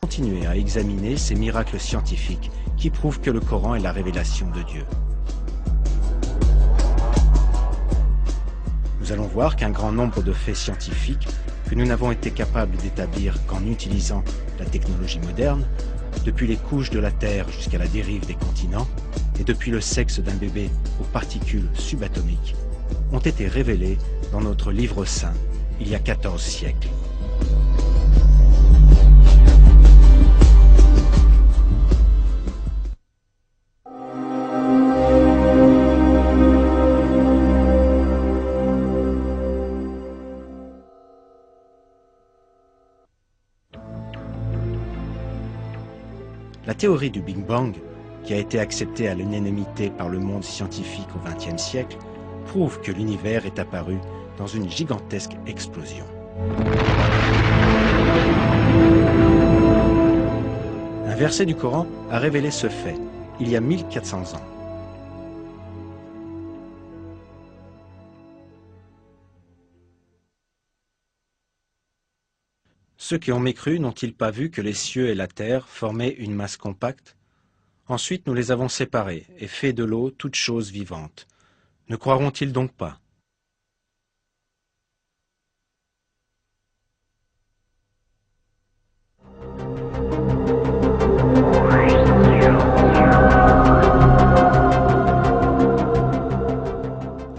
Continuer à examiner ces miracles scientifiques qui prouvent que le Coran est la révélation de Dieu. Nous allons voir qu'un grand nombre de faits scientifiques que nous n'avons été capables d'établir qu'en utilisant la technologie moderne, depuis les couches de la Terre jusqu'à la dérive des continents, et depuis le sexe d'un bébé aux particules subatomiques, ont été révélés dans notre livre saint il y a 14 siècles. La théorie du Big Bang, qui a été acceptée à l'unanimité par le monde scientifique au XXe siècle, prouve que l'univers est apparu dans une gigantesque explosion. Un verset du Coran a révélé ce fait, il y a 1400 ans. Ceux qui ont mécru n'ont-ils pas vu que les cieux et la terre formaient une masse compacte? Ensuite nous les avons séparés et fait de l'eau toute chose vivante. Ne croiront-ils donc pas?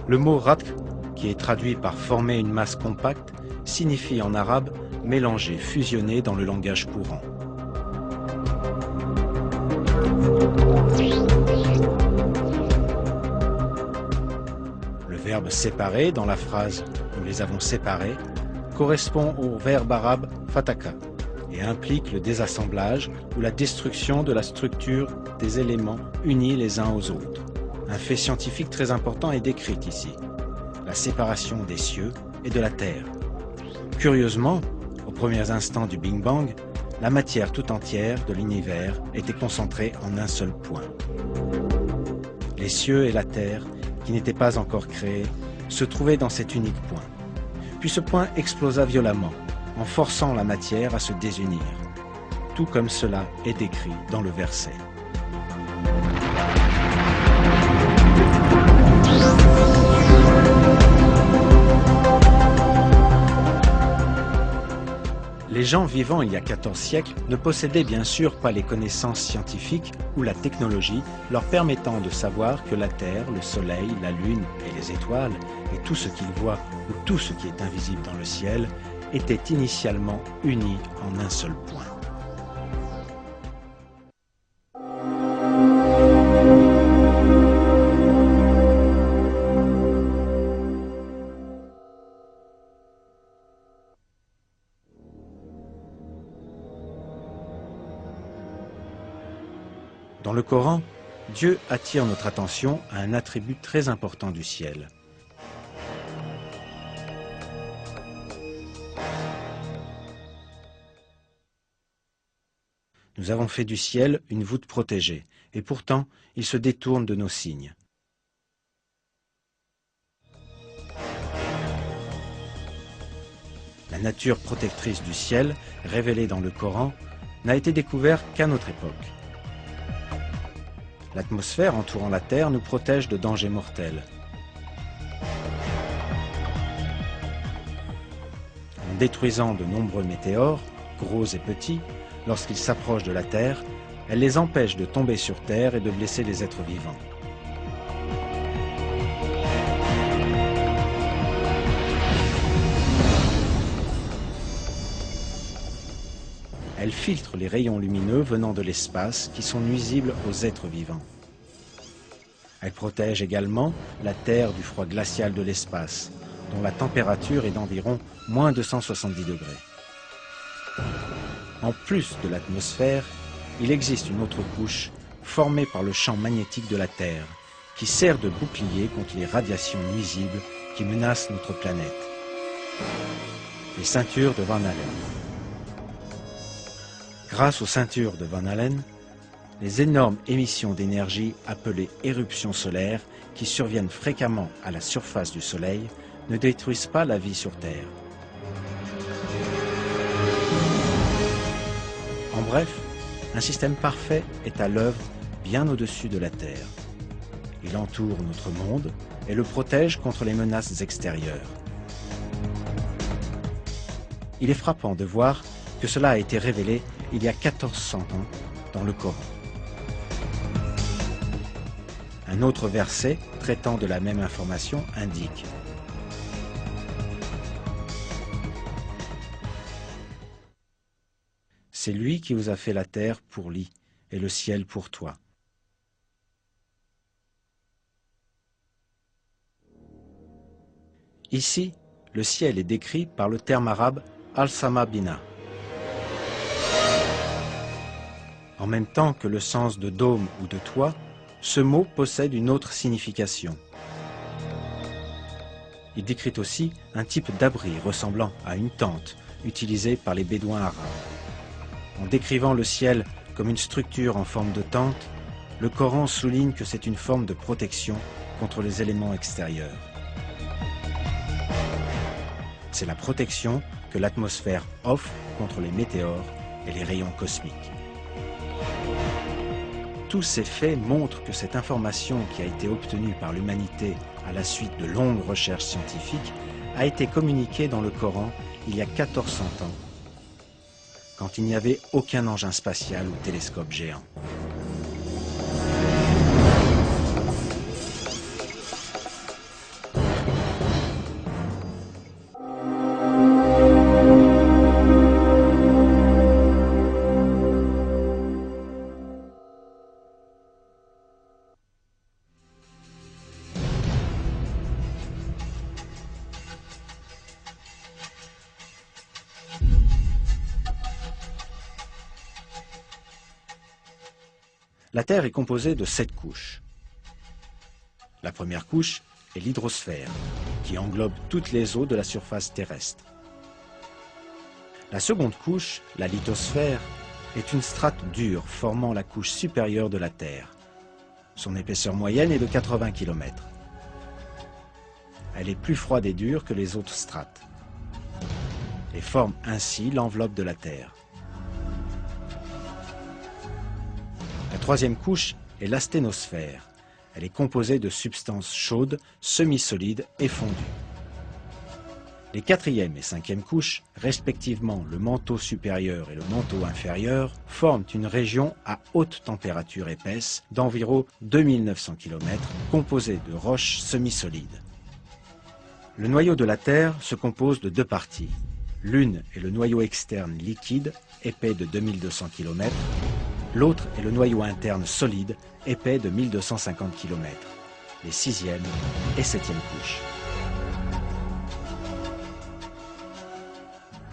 Le mot ratq, qui est traduit par former une masse compacte, signifie en arabe mélanger, fusionner dans le langage courant. Le verbe séparer dans la phrase « nous les avons séparés » correspond au verbe arabe fataka et implique le désassemblage ou la destruction de la structure des éléments unis les uns aux autres. Un fait scientifique très important est décrit ici, la séparation des cieux et de la terre. Curieusement, aux premiers instants du Big Bang, la matière tout entière de l'univers était concentrée en un seul point. Les cieux et la terre, qui n'étaient pas encore créés, se trouvaient dans cet unique point. Puis ce point explosa violemment, en forçant la matière à se désunir, tout comme cela est décrit dans le verset. Les gens vivant il y a 14 siècles ne possédaient bien sûr pas les connaissances scientifiques ou la technologie leur permettant de savoir que la Terre, le Soleil, la Lune et les étoiles, et tout ce qu'ils voient ou tout ce qui est invisible dans le ciel, étaient initialement unis en un seul point. Dans le Coran, Dieu attire notre attention à un attribut très important du ciel. Nous avons fait du ciel une voûte protégée, et pourtant, il se détourne de nos signes. La nature protectrice du ciel, révélée dans le Coran, n'a été découverte qu'à notre époque. L'atmosphère entourant la Terre nous protège de dangers mortels. En détruisant de nombreux météores, gros et petits, lorsqu'ils s'approchent de la Terre, elle les empêche de tomber sur Terre et de blesser les êtres vivants. Elle filtre les rayons lumineux venant de l'espace qui sont nuisibles aux êtres vivants. Elle protège également la Terre du froid glacial de l'espace, dont la température est d'environ moins 270 degrés. En plus de l'atmosphère, il existe une autre couche formée par le champ magnétique de la Terre, qui sert de bouclier contre les radiations nuisibles qui menacent notre planète. Les ceintures de Van Allen. Grâce aux ceintures de Van Allen, les énormes émissions d'énergie appelées éruptions solaires qui surviennent fréquemment à la surface du Soleil ne détruisent pas la vie sur Terre. En bref, un système parfait est à l'œuvre bien au-dessus de la Terre. Il entoure notre monde et le protège contre les menaces extérieures. Il est frappant de voir que cela a été révélé il y a 1400 ans dans le Coran. Un autre verset traitant de la même information indique: c'est lui qui vous a fait la terre pour lit et le ciel pour toit. Ici, le ciel est décrit par le terme arabe al-sama bina. En même temps que le sens de dôme ou de toit, ce mot possède une autre signification. Il décrit aussi un type d'abri ressemblant à une tente utilisée par les bédouins arabes. En décrivant le ciel comme une structure en forme de tente, le Coran souligne que c'est une forme de protection contre les éléments extérieurs. C'est la protection que l'atmosphère offre contre les météores et les rayons cosmiques. Tous ces faits montrent que cette information qui a été obtenue par l'humanité à la suite de longues recherches scientifiques a été communiquée dans le Coran il y a 1400 ans, quand il n'y avait aucun engin spatial ou télescope géant. La Terre est composée de 7 couches. La première couche est l'hydrosphère, qui englobe toutes les eaux de la surface terrestre. La seconde couche, la lithosphère, est une strate dure formant la couche supérieure de la Terre. Son épaisseur moyenne est de 80 km. Elle est plus froide et dure que les autres strates et forme ainsi l'enveloppe de la Terre. La troisième couche est l'asténosphère. Elle est composée de substances chaudes, semi-solides et fondues. Les quatrième et cinquième couches, respectivement le manteau supérieur et le manteau inférieur, forment une région à haute température épaisse d'environ 2900 km, composée de roches semi-solides. Le noyau de la Terre se compose de 2 parties. L'une est le noyau externe liquide, épais de 2200 km. L'autre est le noyau interne solide, épais de 1250 km, les 6e et 7e couches.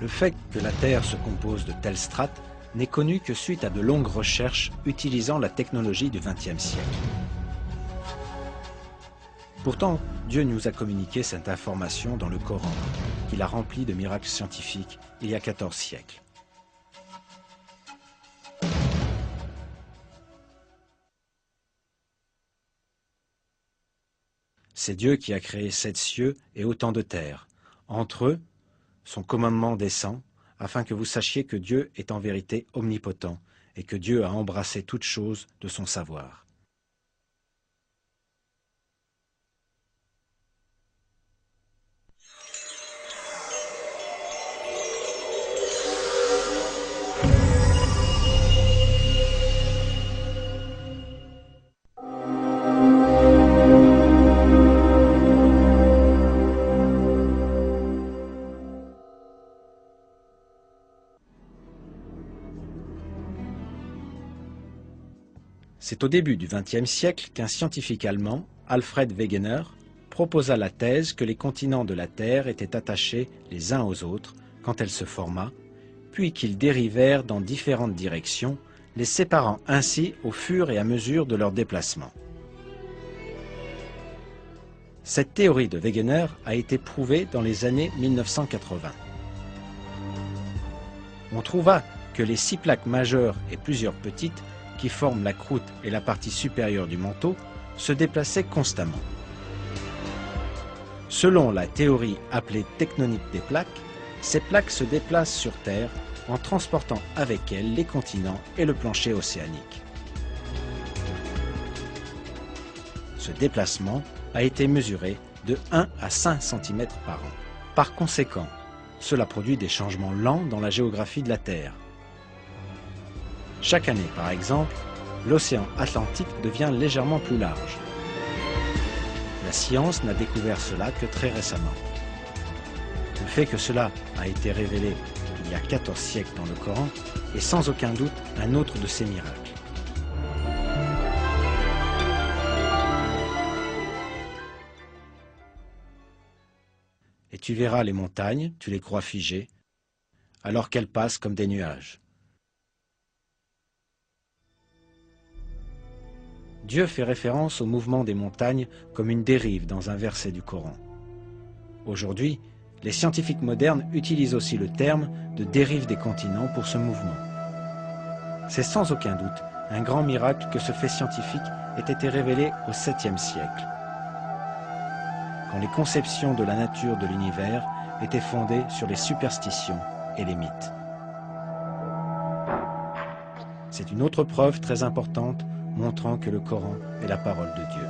Le fait que la Terre se compose de telles strates n'est connu que suite à de longues recherches utilisant la technologie du XXe siècle. Pourtant, Dieu nous a communiqué cette information dans le Coran, qu'il a rempli de miracles scientifiques il y a 14 siècles. C'est Dieu qui a créé 7 cieux et autant de terres. Entre eux, son commandement descend, afin que vous sachiez que Dieu est en vérité omnipotent et que Dieu a embrassé toutes choses de son savoir. C'est au début du XXe siècle qu'un scientifique allemand, Alfred Wegener, proposa la thèse que les continents de la Terre étaient attachés les uns aux autres quand elle se forma, puis qu'ils dérivèrent dans différentes directions, les séparant ainsi au fur et à mesure de leur déplacement. Cette théorie de Wegener a été prouvée dans les années 1980. On trouva que les 6 plaques majeures et plusieurs petites qui forment la croûte et la partie supérieure du manteau, se déplaçaient constamment. Selon la théorie appelée tectonique des plaques, ces plaques se déplacent sur Terre en transportant avec elles les continents et le plancher océanique. Ce déplacement a été mesuré de 1 à 5 cm par an. Par conséquent, cela produit des changements lents dans la géographie de la Terre. Chaque année, par exemple, l'océan Atlantique devient légèrement plus large. La science n'a découvert cela que très récemment. Le fait que cela a été révélé il y a 14 siècles dans le Coran est sans aucun doute un autre de ces miracles. Et tu verras les montagnes, tu les crois figées, alors qu'elles passent comme des nuages. Dieu fait référence au mouvement des montagnes comme une dérive dans un verset du Coran. Aujourd'hui, les scientifiques modernes utilisent aussi le terme de dérive des continents pour ce mouvement. C'est sans aucun doute un grand miracle que ce fait scientifique ait été révélé au 7e siècle, quand les conceptions de la nature de l'univers étaient fondées sur les superstitions et les mythes. C'est une autre preuve très importante montrant que le Coran est la parole de Dieu.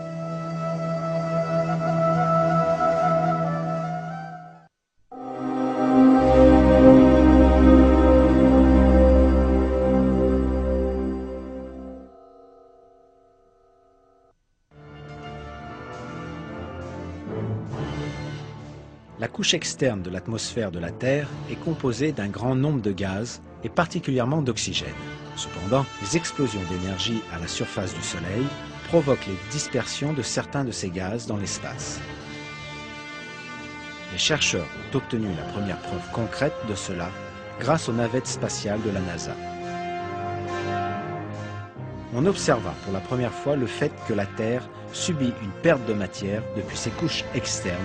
La couche externe de l'atmosphère de la Terre est composée d'un grand nombre de gaz et particulièrement d'oxygène. Cependant, les explosions d'énergie à la surface du Soleil provoquent les dispersions de certains de ces gaz dans l'espace. Les chercheurs ont obtenu la première preuve concrète de cela grâce aux navettes spatiales de la NASA. On observa pour la première fois le fait que la Terre subit une perte de matière depuis ses couches externes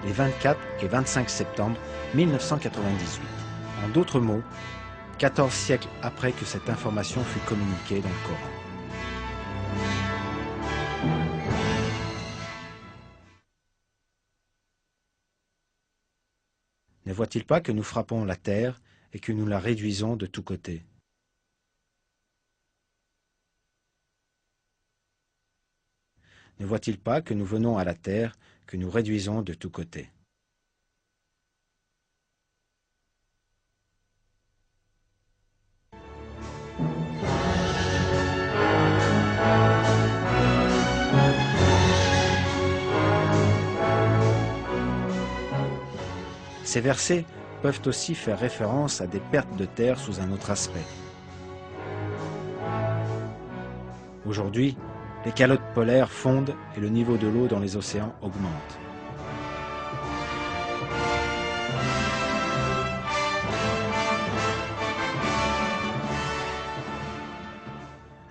les 24 et 25 septembre 1998. En d'autres mots, 14 siècles après que cette information fut communiquée dans le Coran. Ne voit-il pas que nous frappons la terre et que nous la réduisons de tous côtés? Ne voit-il pas que nous venons à la terre, que nous réduisons de tous côtés? Ces versets peuvent aussi faire référence à des pertes de terre sous un autre aspect. Aujourd'hui, les calottes polaires fondent et le niveau de l'eau dans les océans augmente.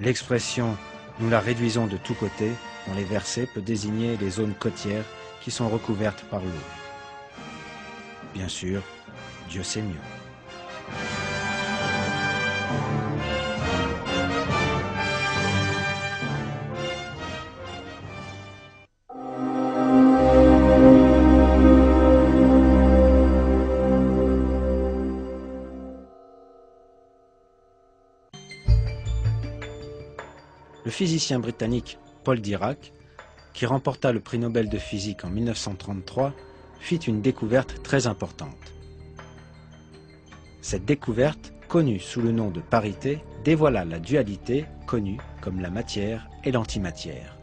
L'expression « nous la réduisons de tous côtés » dans les versets peut désigner les zones côtières qui sont recouvertes par l'eau. Bien sûr, Dieu sait mieux. Le physicien britannique Paul Dirac, qui remporta le prix Nobel de physique en 1933, fit une découverte très importante. Cette découverte, connue sous le nom de parité, dévoila la dualité connue comme la matière et l'antimatière.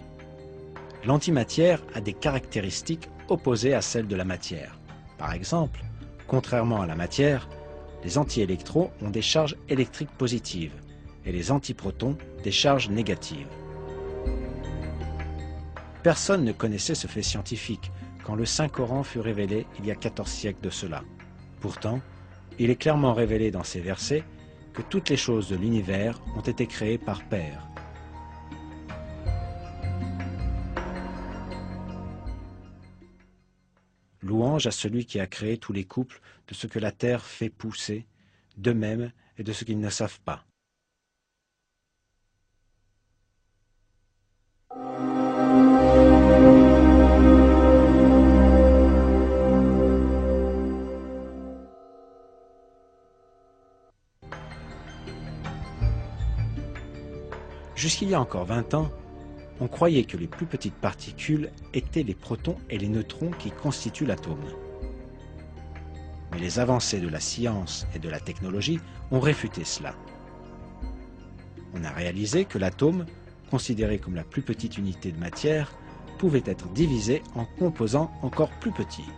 L'antimatière a des caractéristiques opposées à celles de la matière. Par exemple, contrairement à la matière, les antiélectrons ont des charges électriques positives et les antiprotons des charges négatives. Personne ne connaissait ce fait scientifique quand le Saint-Coran fut révélé il y a 14 siècles de cela. Pourtant, il est clairement révélé dans ces versets que toutes les choses de l'univers ont été créées par Père. Louange à celui qui a créé tous les couples de ce que la terre fait pousser, d'eux-mêmes et de ce qu'ils ne savent pas. Jusqu'il y a encore 20 ans, on croyait que les plus petites particules étaient les protons et les neutrons qui constituent l'atome. Mais les avancées de la science et de la technologie ont réfuté cela. On a réalisé que l'atome, considéré comme la plus petite unité de matière, pouvait être divisé en composants encore plus petits.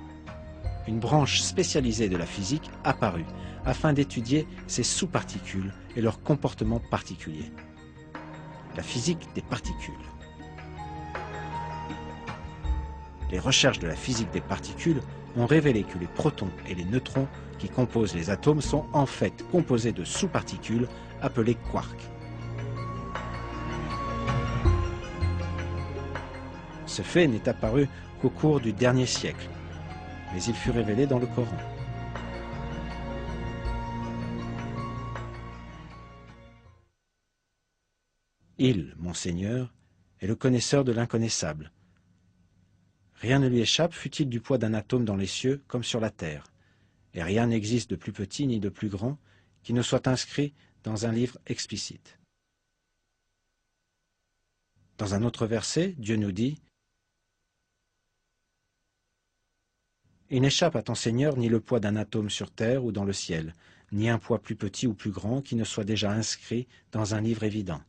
Une branche spécialisée de la physique apparut afin d'étudier ces sous-particules et leur comportement particulier. La physique des particules. Les recherches de la physique des particules ont révélé que les protons et les neutrons qui composent les atomes sont en fait composés de sous-particules appelées quarks. Ce fait n'est apparu qu'au cours du dernier siècle, mais il fut révélé dans le Coran. Il, mon Seigneur, est le connaisseur de l'inconnaissable. Rien ne lui échappe, fût-il du poids d'un atome dans les cieux comme sur la terre, et rien n'existe de plus petit ni de plus grand qui ne soit inscrit dans un livre explicite. Dans un autre verset, Dieu nous dit « Il n'échappe à ton Seigneur ni le poids d'un atome sur terre ou dans le ciel, ni un poids plus petit ou plus grand qui ne soit déjà inscrit dans un livre évident. »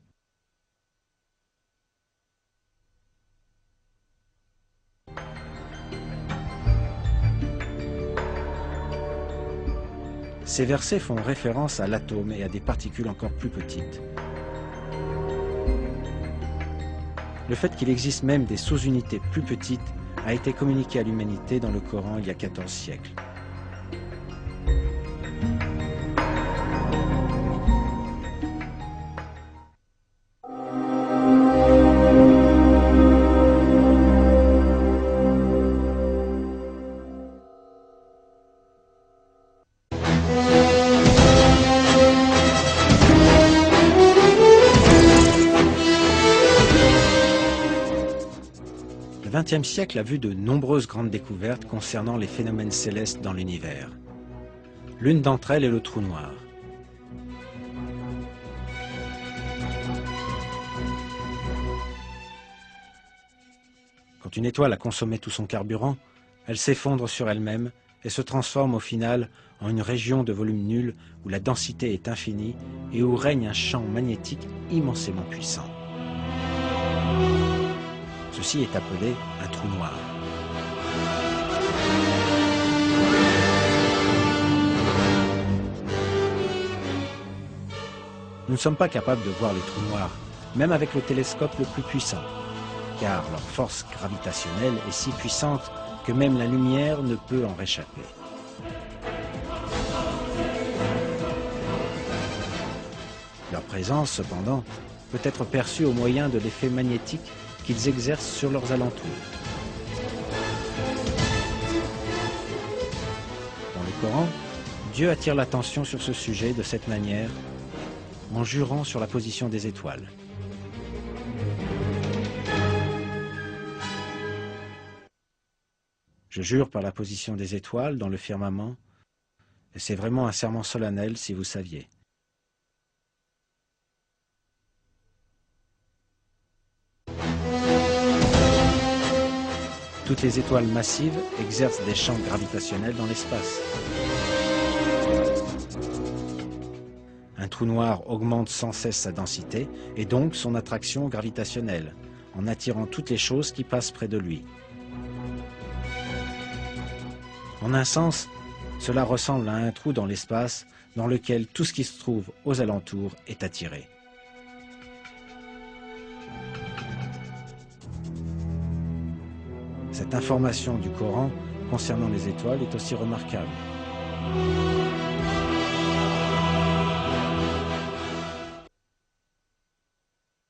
Ces versets font référence à l'atome et à des particules encore plus petites. Le fait qu'il existe même des sous-unités plus petites a été communiqué à l'humanité dans le Coran il y a 14 siècles. Le XXe siècle a vu de nombreuses grandes découvertes concernant les phénomènes célestes dans l'univers. L'une d'entre elles est le trou noir. Quand une étoile a consommé tout son carburant, elle s'effondre sur elle-même et se transforme au final en une région de volume nul où la densité est infinie et où règne un champ magnétique immensément puissant. Ceci est appelé un trou noir. Nous ne sommes pas capables de voir les trous noirs, même avec le télescope le plus puissant, car leur force gravitationnelle est si puissante que même la lumière ne peut en réchapper. Leur présence, cependant, peut être perçue au moyen de l'effet magnétique qu'ils exercent sur leurs alentours. Dans le Coran, Dieu attire l'attention sur ce sujet de cette manière, en jurant sur la position des étoiles. Je jure par la position des étoiles dans le firmament, et c'est vraiment un serment solennel si vous saviez. Toutes les étoiles massives exercent des champs gravitationnels dans l'espace. Un trou noir augmente sans cesse sa densité et donc son attraction gravitationnelle, en attirant toutes les choses qui passent près de lui. En un sens, cela ressemble à un trou dans l'espace dans lequel tout ce qui se trouve aux alentours est attiré. Cette information du Coran concernant les étoiles est aussi remarquable.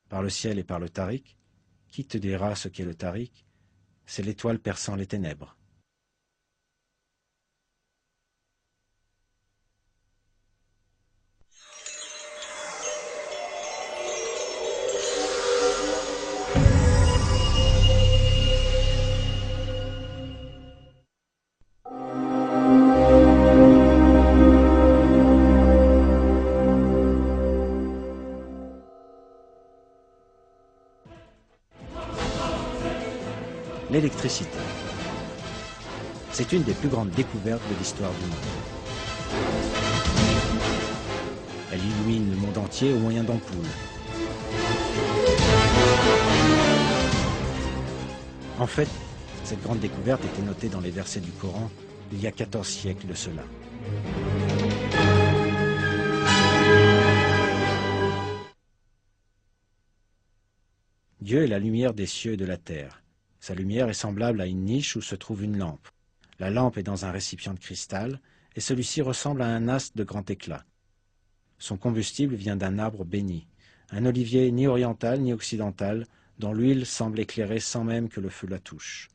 Par le ciel et par le Tariq, qui te dira ce qu'est le Tariq? C'est l'étoile perçant les ténèbres. l'électricité. C'est une des plus grandes découvertes de l'histoire du monde. Elle illumine le monde entier au moyen d'ampoules. En fait, cette grande découverte était notée dans les versets du Coran il y a 14 siècles de cela. Dieu est la lumière des cieux et de la terre. Sa lumière est semblable à une niche où se trouve une lampe. La lampe est dans un récipient de cristal et celui-ci ressemble à un astre de grand éclat. Son combustible vient d'un arbre béni, un olivier ni oriental ni occidental, dont l'huile semble éclairer sans même que le feu la touche.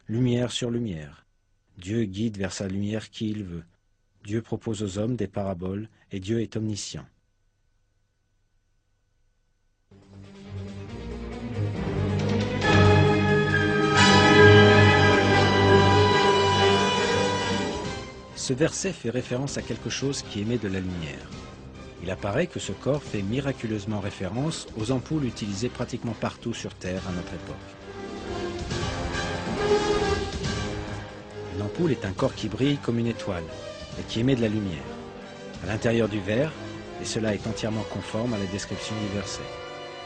Lumière sur lumière. Dieu guide vers sa lumière qui il veut. Dieu propose aux hommes des paraboles et Dieu est omniscient. Ce verset fait référence à quelque chose qui émet de la lumière. Il apparaît que ce corps fait miraculeusement référence aux ampoules utilisées pratiquement partout sur Terre à notre époque. Une ampoule est un corps qui brille comme une étoile et qui émet de la lumière. À l'intérieur du verre, et cela est entièrement conforme à la description du verset.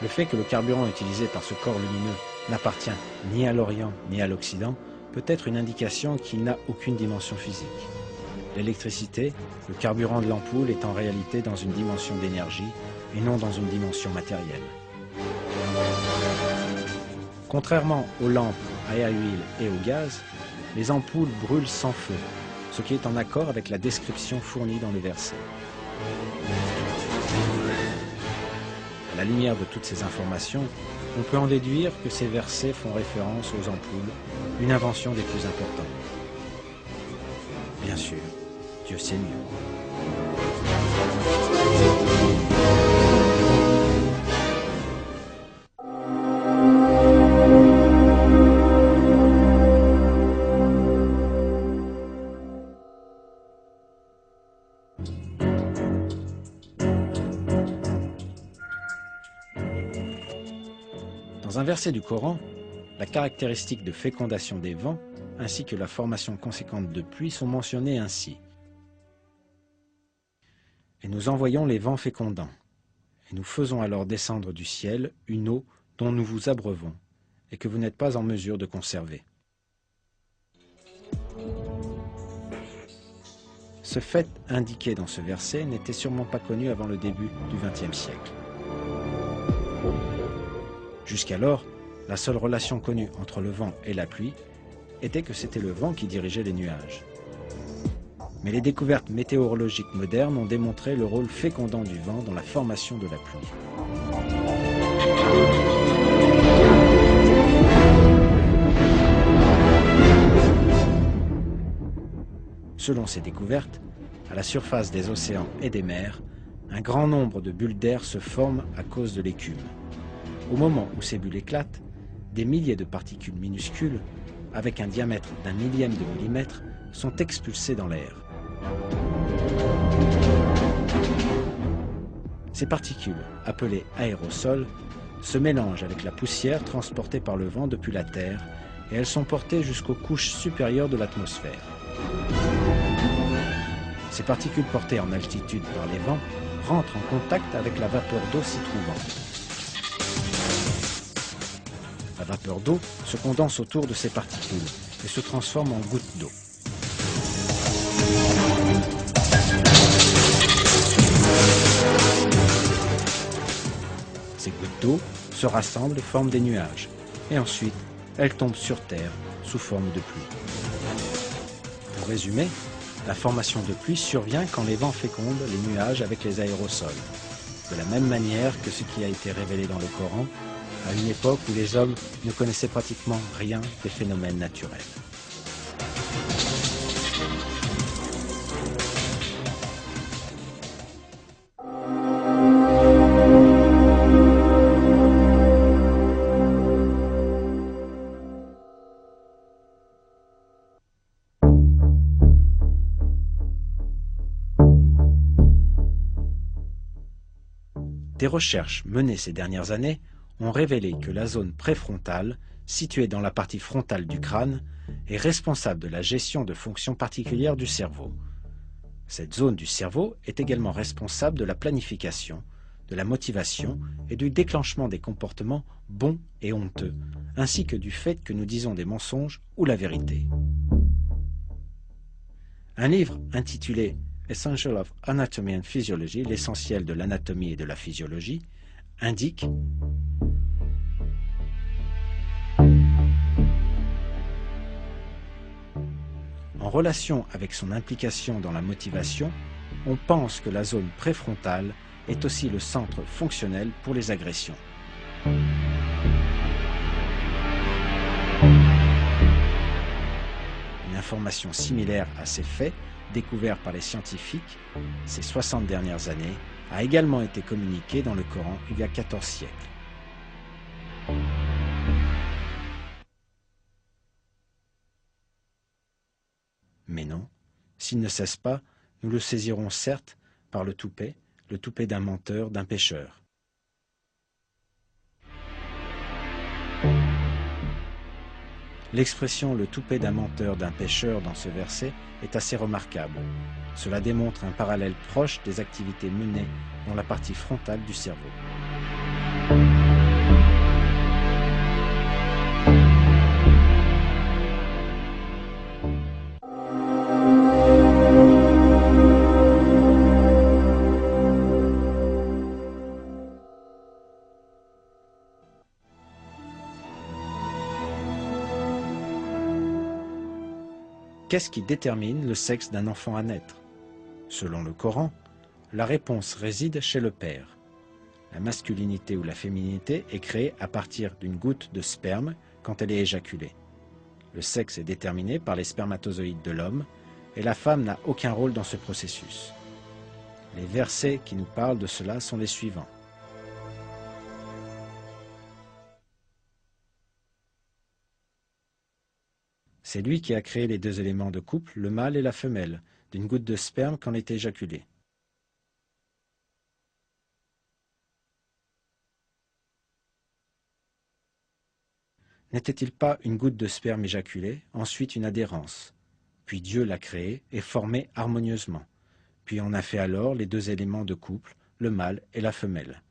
Le fait que le carburant utilisé par ce corps lumineux n'appartient ni à l'Orient ni à l'Occident peut être une indication qu'il n'a aucune dimension physique. L'électricité, le carburant de l'ampoule, est en réalité dans une dimension d'énergie et non dans une dimension matérielle. Contrairement aux lampes à huile et au gaz, les ampoules brûlent sans feu, ce qui est en accord avec la description fournie dans le verset. À la lumière de toutes ces informations, on peut en déduire que ces versets font référence aux ampoules, une invention des plus importantes. Bien sûr, Dieu sait mieux. Dans un verset du Coran, la caractéristique de fécondation des vents ainsi que la formation conséquente de pluie sont mentionnées ainsi. Et nous envoyons les vents fécondants, et nous faisons alors descendre du ciel une eau dont nous vous abreuvons, et que vous n'êtes pas en mesure de conserver. Ce fait indiqué dans ce verset n'était sûrement pas connu avant le début du XXe siècle. Jusqu'alors, la seule relation connue entre le vent et la pluie était que c'était le vent qui dirigeait les nuages. Mais les découvertes météorologiques modernes ont démontré le rôle fécondant du vent dans la formation de la pluie. Selon ces découvertes, à la surface des océans et des mers, un grand nombre de bulles d'air se forment à cause de l'écume. Au moment où ces bulles éclatent, des milliers de particules minuscules, avec un diamètre d'1 millième de millimètre, sont expulsées dans l'air. Ces particules, appelées aérosols, se mélangent avec la poussière transportée par le vent depuis la Terre et elles sont portées jusqu'aux couches supérieures de l'atmosphère. Ces particules portées en altitude par les vents rentrent en contact avec la vapeur d'eau s'y trouvant. La vapeur d'eau se condense autour de ces particules et se transforme en gouttes d'eau. Ces gouttes d'eau se rassemblent et forment des nuages, et ensuite elles tombent sur Terre sous forme de pluie. Pour résumer, la formation de pluie survient quand les vents fécondent les nuages avec les aérosols, de la même manière que ce qui a été révélé dans le Coran, à une époque où les hommes ne connaissaient pratiquement rien des phénomènes naturels. Des recherches menées ces dernières années ont révélé que la zone préfrontale située dans la partie frontale du crâne, est responsable de la gestion de fonctions particulières du cerveau. Cette zone du cerveau est également responsable de la planification, de la motivation et du déclenchement des comportements bons et honteux, ainsi que du fait que nous disons des mensonges ou la vérité. Un livre intitulé Essential of Anatomy and Physiology, l'essentiel de l'anatomie et de la physiologie, indique en relation avec son implication dans la motivation, on pense que la zone préfrontale est aussi le centre fonctionnel pour les agressions. Une information similaire à ces faits, découvert par les scientifiques ces 60 dernières années, a également été communiquée dans le Coran il y a 14 siècles. Mais non, s'il ne cesse pas, nous le saisirons certes par le toupet d'un menteur, d'un pécheur. L'expression « le toupet d'un menteur, d'un pécheur » dans ce verset est assez remarquable. Cela démontre un parallèle proche des activités menées dans la partie frontale du cerveau. Qu'est-ce qui détermine le sexe d'un enfant à naître? Selon le Coran, la réponse réside chez le père. La masculinité ou la féminité est créée à partir d'une goutte de sperme quand elle est éjaculée. Le sexe est déterminé par les spermatozoïdes de l'homme et la femme n'a aucun rôle dans ce processus. Les versets qui nous parlent de cela sont les suivants. C'est lui qui a créé les deux éléments de couple, le mâle et la femelle, d'une goutte de sperme quand elle est éjaculée. N'était-il pas une goutte de sperme éjaculée, ensuite une adhérence? Puis Dieu l'a créé et formé harmonieusement. Puis on a fait alors les deux éléments de couple, le mâle et la femelle.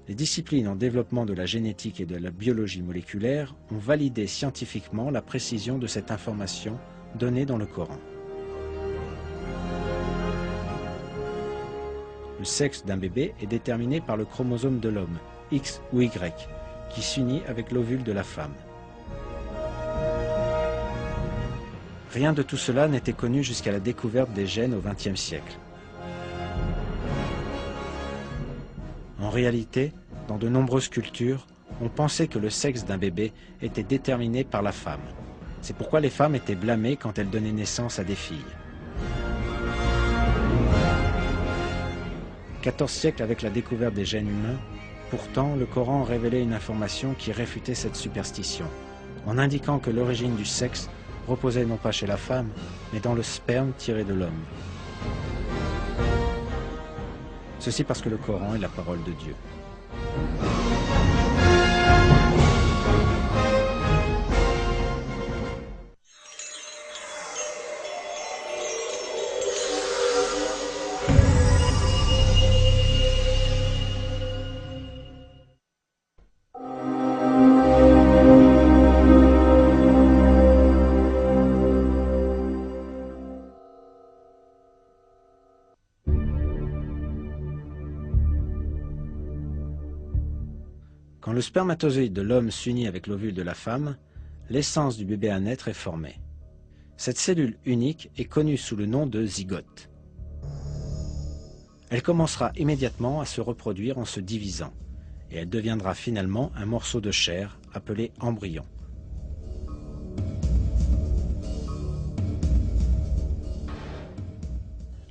Les disciplines en développement de la génétique et de la biologie moléculaire ont validé scientifiquement la précision de cette information donnée dans le Coran. Le sexe d'un bébé est déterminé par le chromosome de l'homme, X ou Y, qui s'unit avec l'ovule de la femme. Rien de tout cela n'était connu jusqu'à la découverte des gènes au XXe siècle. En réalité, dans de nombreuses cultures, on pensait que le sexe d'un bébé était déterminé par la femme. C'est pourquoi les femmes étaient blâmées quand elles donnaient naissance à des filles. 14 siècles avec la découverte des gènes humains, pourtant le Coran révélait une information qui réfutait cette superstition, en indiquant que l'origine du sexe reposait non pas chez la femme, mais dans le sperme tiré de l'homme. Ceci parce que le Coran est la parole de Dieu. Quand le spermatozoïde de l'homme s'unit avec l'ovule de la femme, l'essence du bébé à naître est formée. Cette cellule unique est connue sous le nom de zygote. Elle commencera immédiatement à se reproduire en se divisant, et elle deviendra finalement un morceau de chair appelé embryon.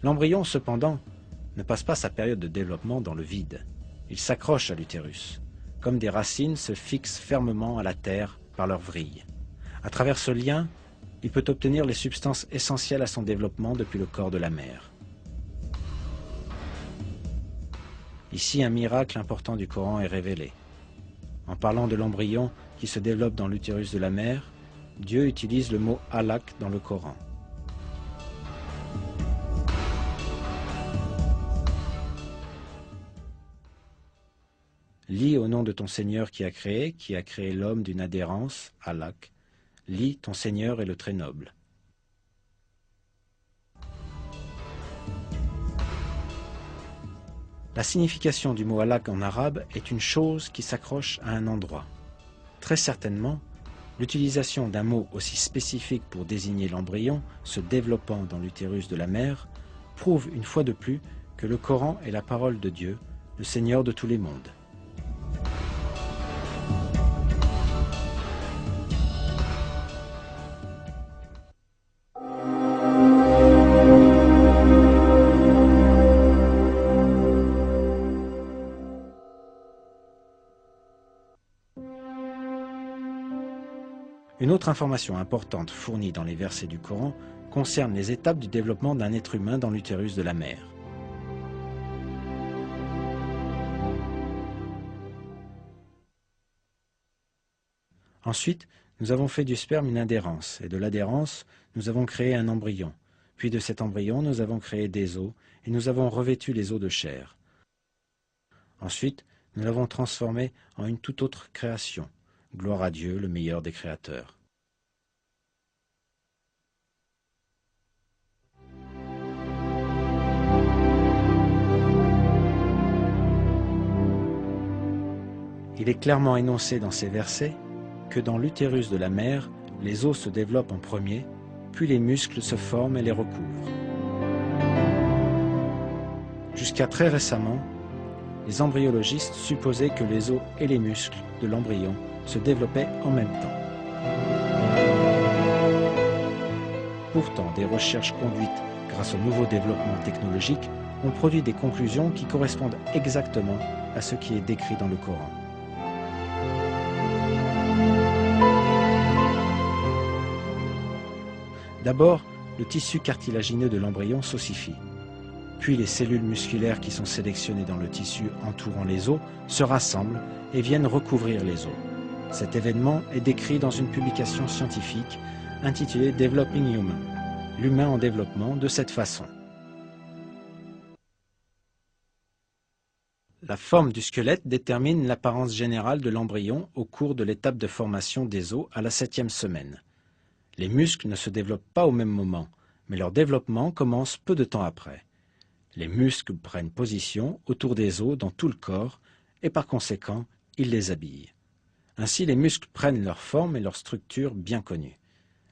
L'embryon, cependant, ne passe pas sa période de développement dans le vide. Il s'accroche à l'utérus, comme des racines se fixent fermement à la terre par leurs vrilles. À travers ce lien, il peut obtenir les substances essentielles à son développement depuis le corps de la mère. Ici, un miracle important du Coran est révélé. En parlant de l'embryon qui se développe dans l'utérus de la mère, Dieu utilise le mot « alaq » dans le Coran. Lis au nom de ton Seigneur qui a créé l'homme d'une adhérence, alaq. Lis, ton Seigneur est le très noble. La signification du mot alaq en arabe est une chose qui s'accroche à un endroit. Très certainement, l'utilisation d'un mot aussi spécifique pour désigner l'embryon se développant dans l'utérus de la mère prouve une fois de plus que le Coran est la parole de Dieu, le Seigneur de tous les mondes. Une autre information importante fournie dans les versets du Coran concerne les étapes du développement d'un être humain dans l'utérus de la mère. Ensuite, nous avons fait du sperme une adhérence, et de l'adhérence, nous avons créé un embryon. Puis de cet embryon, nous avons créé des os, et nous avons revêtu les os de chair. Ensuite, nous l'avons transformé en une toute autre création. Gloire à Dieu, le meilleur des créateurs. Il est clairement énoncé dans ces versets que dans l'utérus de la mère, les os se développent en premier, puis les muscles se forment et les recouvrent. Jusqu'à très récemment, les embryologistes supposaient que les os et les muscles de l'embryon se développaient en même temps. Pourtant, des recherches conduites grâce au nouveau développement technologique ont produit des conclusions qui correspondent exactement à ce qui est décrit dans le Coran. D'abord, le tissu cartilagineux de l'embryon s'ossifie. Puis les cellules musculaires qui sont sélectionnées dans le tissu entourant les os se rassemblent et viennent recouvrir les os. Cet événement est décrit dans une publication scientifique intitulée « Developing Human », l'humain en développement, de cette façon. La forme du squelette détermine l'apparence générale de l'embryon au cours de l'étape de formation des os à la 7e semaine. Les muscles ne se développent pas au même moment, mais leur développement commence peu de temps après. Les muscles prennent position autour des os dans tout le corps et par conséquent, ils les habillent. Ainsi, les muscles prennent leur forme et leur structure bien connues.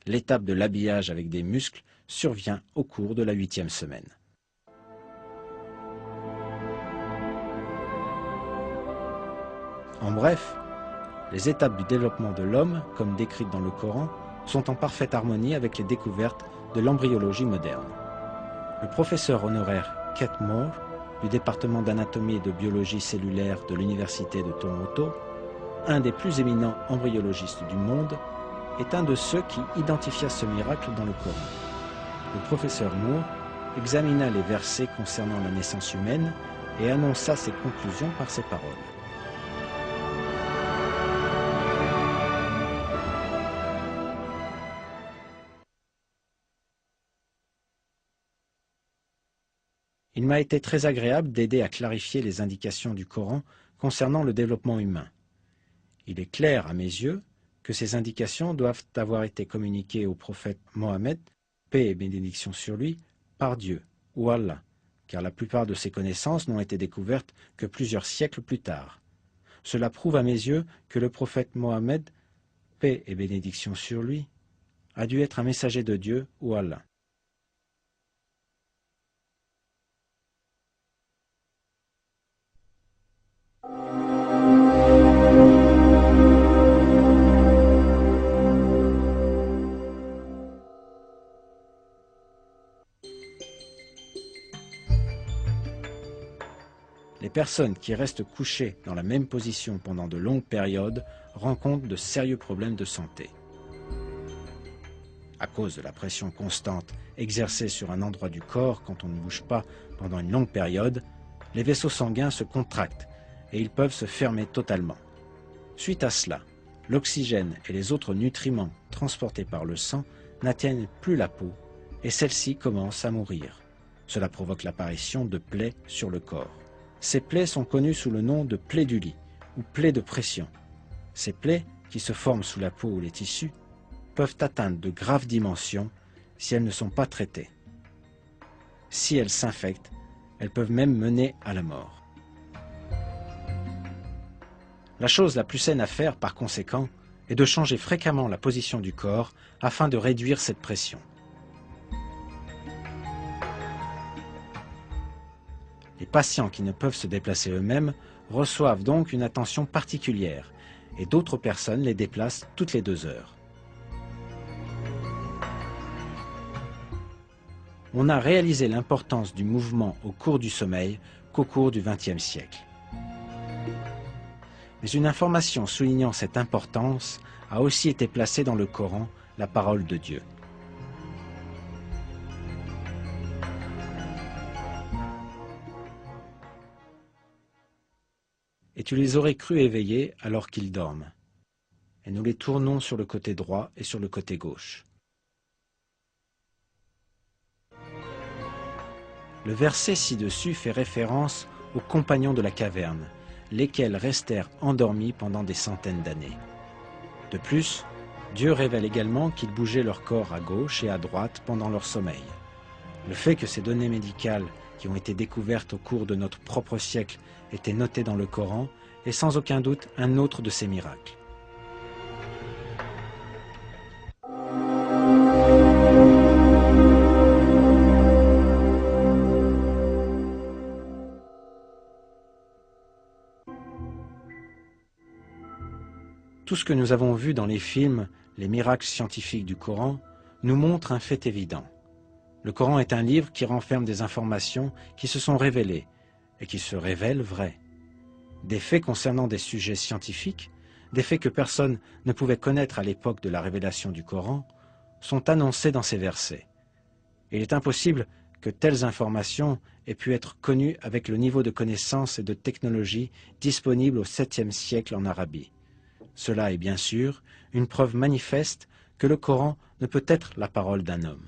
L'étape de l'habillage avec des muscles survient au cours de la 8e semaine. En bref, les étapes du développement de l'homme, comme décrites dans le Coran, sont en parfaite harmonie avec les découvertes de l'embryologie moderne. Le professeur honoraire Kate Moore, du département d'anatomie et de biologie cellulaire de l'Université de Toronto, un des plus éminents embryologistes du monde, est un de ceux qui identifia ce miracle dans le Coran. Le professeur Moore examina les versets concernant la naissance humaine et annonça ses conclusions par ces paroles. Il m'a été très agréable d'aider à clarifier les indications du Coran concernant le développement humain. Il est clair à mes yeux que ces indications doivent avoir été communiquées au prophète Mohammed, paix et bénédiction sur lui, par Dieu ou Allah, car la plupart de ces connaissances n'ont été découvertes que plusieurs siècles plus tard. Cela prouve à mes yeux que le prophète Mohammed, paix et bénédiction sur lui, a dû être un messager de Dieu ou Allah. Les personnes qui restent couchées dans la même position pendant de longues périodes rencontrent de sérieux problèmes de santé. à cause de la pression constante exercée sur un endroit du corps quand on ne bouge pas pendant une longue période, les vaisseaux sanguins se contractent et ils peuvent se fermer totalement. Suite à cela, l'oxygène et les autres nutriments transportés par le sang n'atteignent plus la peau et celle-ci commence à mourir. Cela provoque l'apparition de plaies sur le corps. Ces plaies sont connues sous le nom de plaies du lit ou plaies de pression. Ces plaies, qui se forment sous la peau ou les tissus, peuvent atteindre de graves dimensions si elles ne sont pas traitées. Si elles s'infectent, elles peuvent même mener à la mort. La chose la plus saine à faire, par conséquent, est de changer fréquemment la position du corps afin de réduire cette pression. Les patients qui ne peuvent se déplacer eux-mêmes reçoivent donc une attention particulière et d'autres personnes les déplacent toutes les 2 heures. On n'a réalisé l'importance du mouvement au cours du sommeil qu'au cours du XXe siècle. Mais une information soulignant cette importance a aussi été placée dans le Coran, la parole de Dieu. Et tu les aurais crus éveillés alors qu'ils dorment. Et nous les tournons sur le côté droit et sur le côté gauche. Le verset ci-dessus fait référence aux compagnons de la caverne, lesquels restèrent endormis pendant des centaines d'années. De plus, Dieu révèle également qu'ils bougeaient leur corps à gauche et à droite pendant leur sommeil. Le fait que ces données médicales qui ont été découvertes au cours de notre propre siècle étaient notées dans le Coran est sans aucun doute un autre de ces miracles. Tout ce que nous avons vu dans les films, les miracles scientifiques du Coran, nous montre un fait évident. Le Coran est un livre qui renferme des informations qui se sont révélées et qui se révèlent vraies. Des faits concernant des sujets scientifiques, des faits que personne ne pouvait connaître à l'époque de la révélation du Coran, sont annoncés dans ces versets. Il est impossible que telles informations aient pu être connues avec le niveau de connaissance et de technologie disponible au 7e siècle en Arabie. Cela est bien sûr une preuve manifeste que le Coran ne peut être la parole d'un homme.